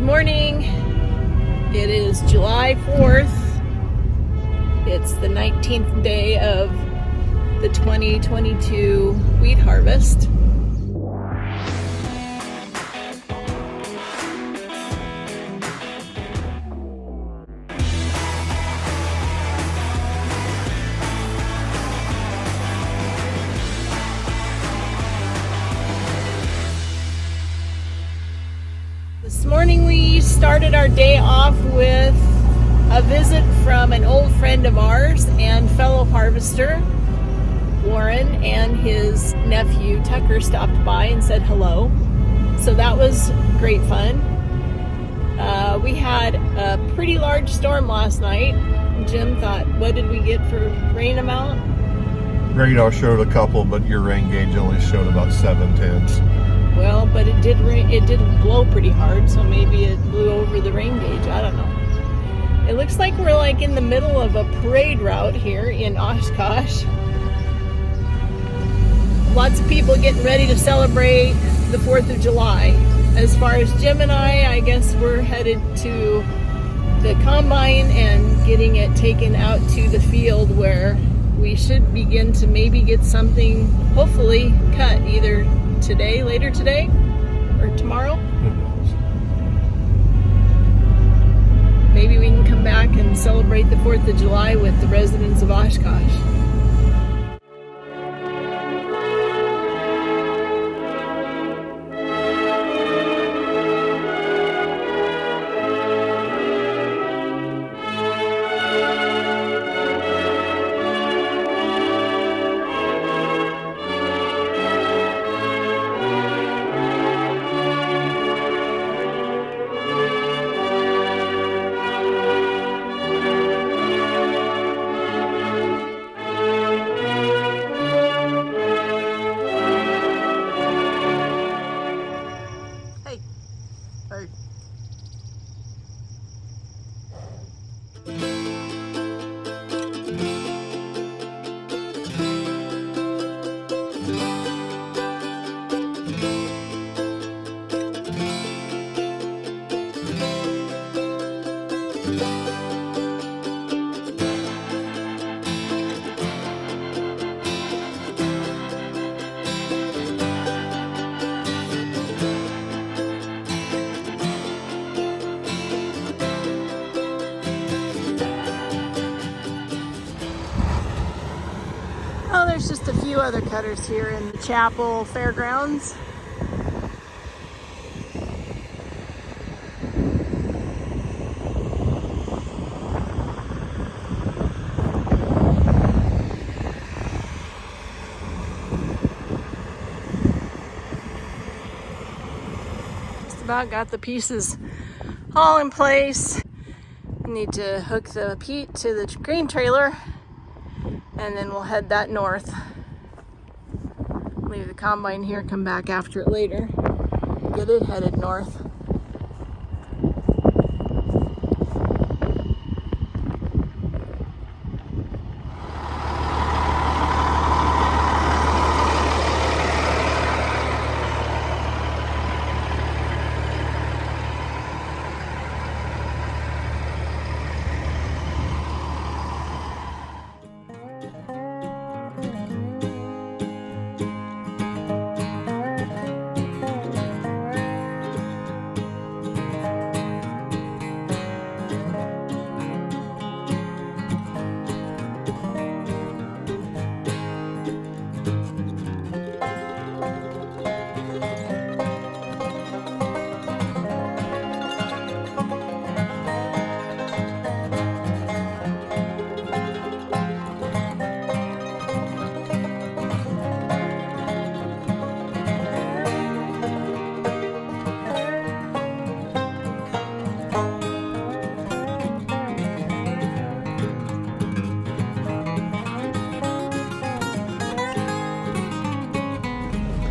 morning. It is July 4th. It's the 19th day of the 2022 wheat harvest. This morning we started our day off with a visit from an old friend of ours and fellow harvester. Warren and his nephew Tucker stopped by and said hello. So that was great fun. We had a pretty large storm last night. Jim thought, what did we get for rain amount? Radar showed a couple, but your rain gauge only showed about 7/10. Well, but it did rain, it did blow pretty hard, so maybe it blew over the rain gauge. I don't know. It looks like we're like in the middle of a parade route here in Oshkosh. Lots of people getting ready to celebrate the 4th of July. As far as Jim and I guess we're headed to the combine and getting it taken out to the field where we should begin to maybe get something, hopefully, cut either today, later today, or tomorrow. Maybe we can come back and celebrate the 4th of July with the residents of Oshkosh. Oh, there's just a few other cutters here in the Chappell Fairgrounds. Just about got the pieces all in place. Need to hook the peat to the grain trailer, and then we'll head that north. Leave the combine here, come back after it later. Get it headed north.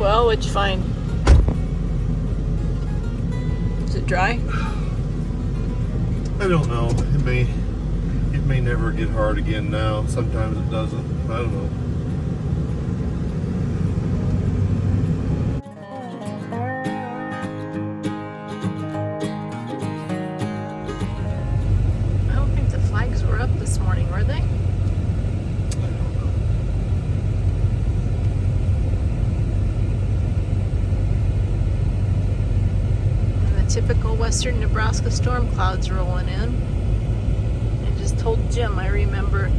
Well, what'd you find? Is it dry? I don't know. It may never get hard again now. Sometimes it doesn't. I don't know. western Nebraska storm clouds rolling in. I just told Jim I remember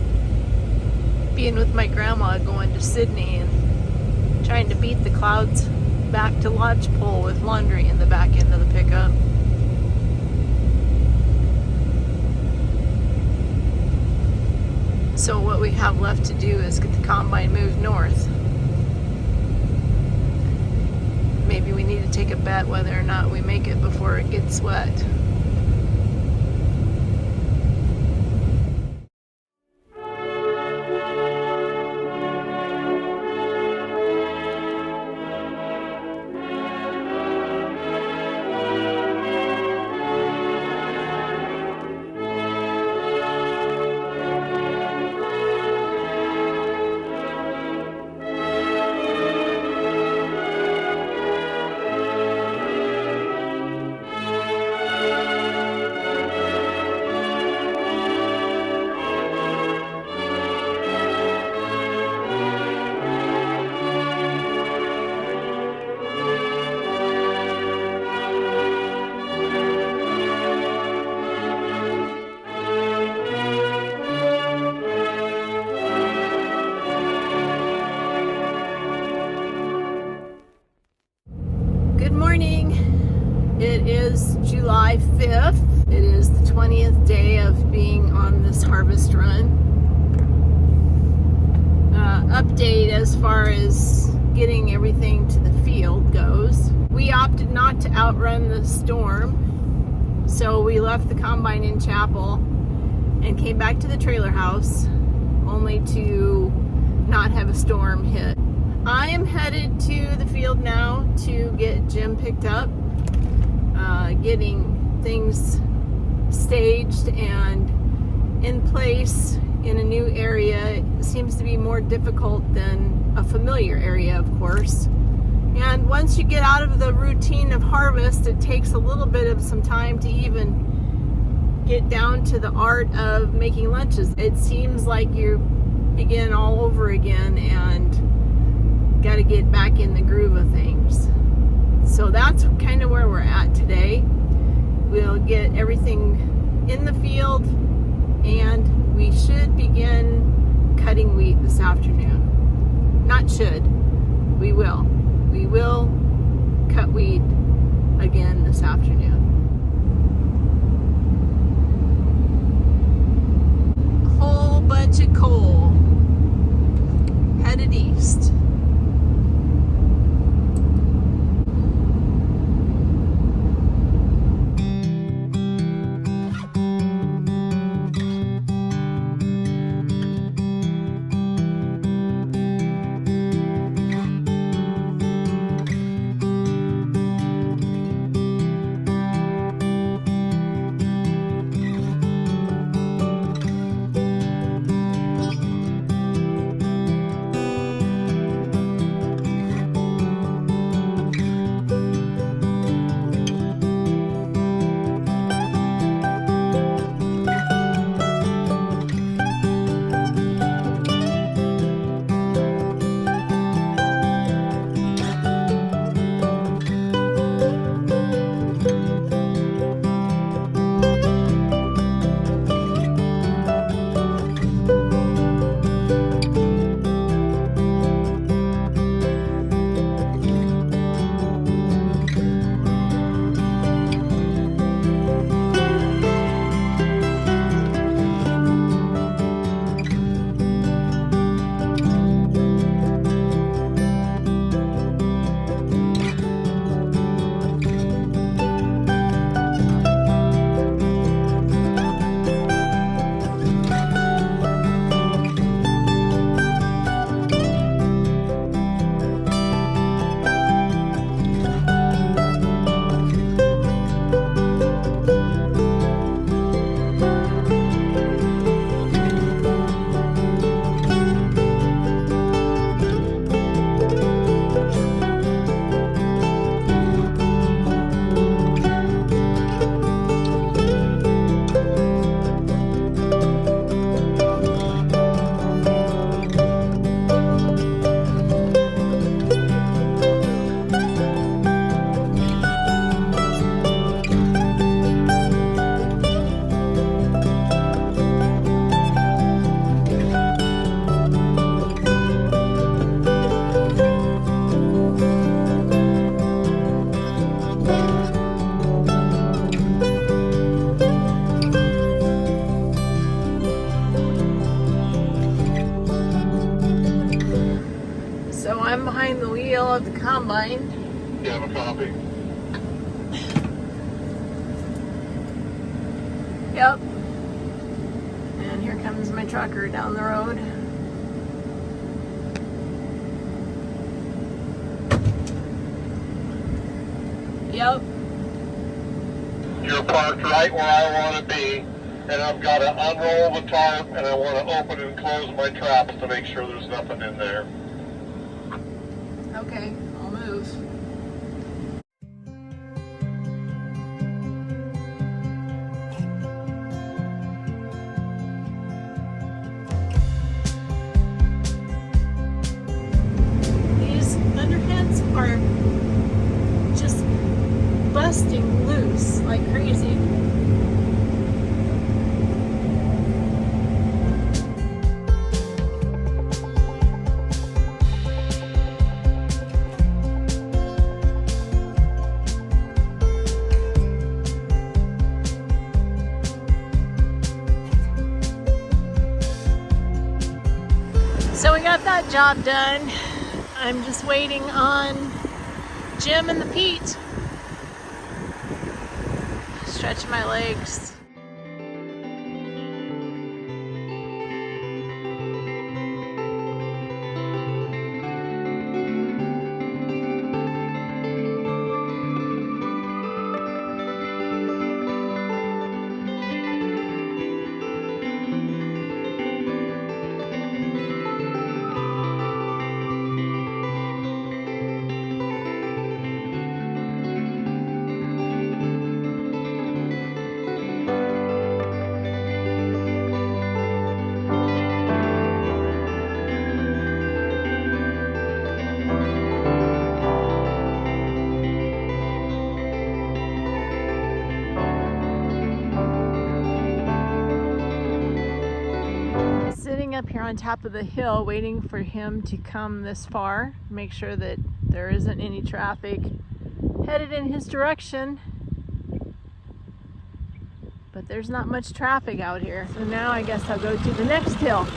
being with my grandma going to Sydney and trying to beat the clouds back to Lodgepole with laundry in the back end of the pickup. So what we have left to do is get the combine moved north. Maybe we need to take a bet whether or not we make it before it gets wet. It is July 5th. It is the 20th day of being on this harvest run. Update as far as getting everything to the field goes. We opted not to outrun the storm, so we left the combine in Chappell and came back to the trailer house only to not have a storm hit. I am headed to the field now to get Jim picked up. Getting things staged and in place in a new area seems to be more difficult than a familiar area, of course. And once you get out of the routine of harvest, it takes a little bit of some time to even get down to the art of making lunches. It seems like you begin all over again and got to get back in the groove of things. So that's kind of where we're at today. We'll get everything in the field and we should begin cutting wheat this afternoon. Not should, we will. We will cut wheat again this afternoon. A whole bunch of coal headed east. I'm behind the wheel of the combine. You have a copy? Yep. And here comes my trucker down the road. Yep. You're parked right where I want to be, and I've got to unroll the tarp, and I want to open and close my traps to make sure there's nothing in there. Okay, I'll move. These underheads are just busting loose like crazy. So we got that job done. I'm just waiting on Jim and the Pete. Stretch my legs. Up here on top of the hill waiting for him to come this far, make sure that there isn't any traffic headed in his direction, but there's not much traffic out here. So now I guess I'll go to the next hill.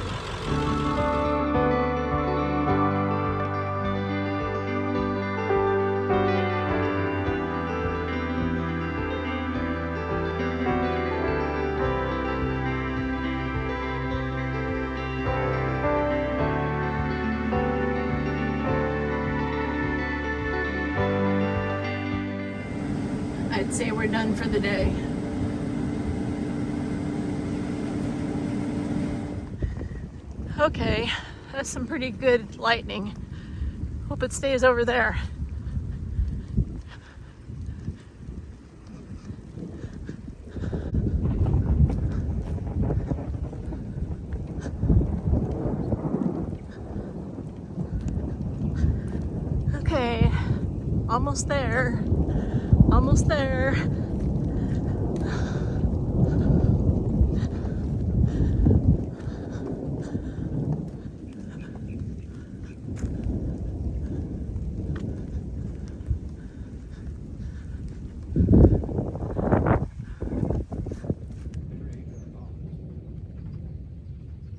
I'd say we're done for the day. Okay, that's some pretty good lightning. Hope it stays over there. Okay, almost there. Almost there.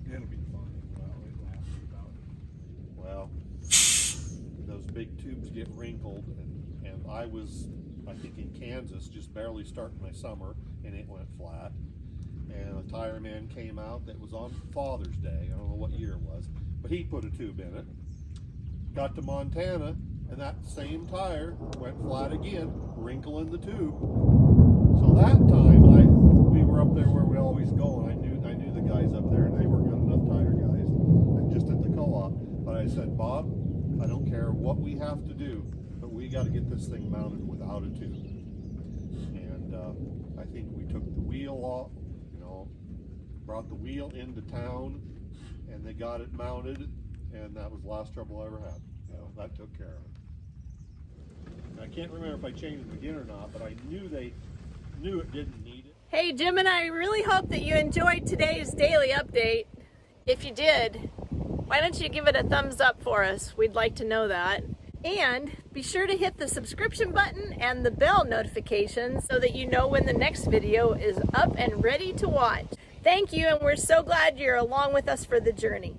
It'll be fun. Well, those big tubes get wrinkled, and I was, I think, in Kansas, just barely starting my summer, and it went flat. And a tire man came out that was on Father's Day. I don't know what year it was, but he put a tube in it. Got to Montana, and that same tire went flat again, wrinkle in the tube. So that time, we were up there where we always go, and I knew the guys up there, and they were good enough tire guys, and just at the co-op. But I said, Bob, I don't care what we have to do, but we got to get this thing mounted without a tube. And I think we took the wheel off, brought the wheel into town, and they got it mounted, and that was the last trouble I ever had. So that took care of it. I can't remember if I changed it again or not, but I knew they knew it didn't need it. Hey Jim, and I really hope that you enjoyed today's daily update. If you did, why don't you give it a thumbs up for us? We'd like to know that. And be sure to hit the subscription button and the bell notifications so that you know when the next video is up and ready to watch. Thank you, and we're so glad you're along with us for the journey.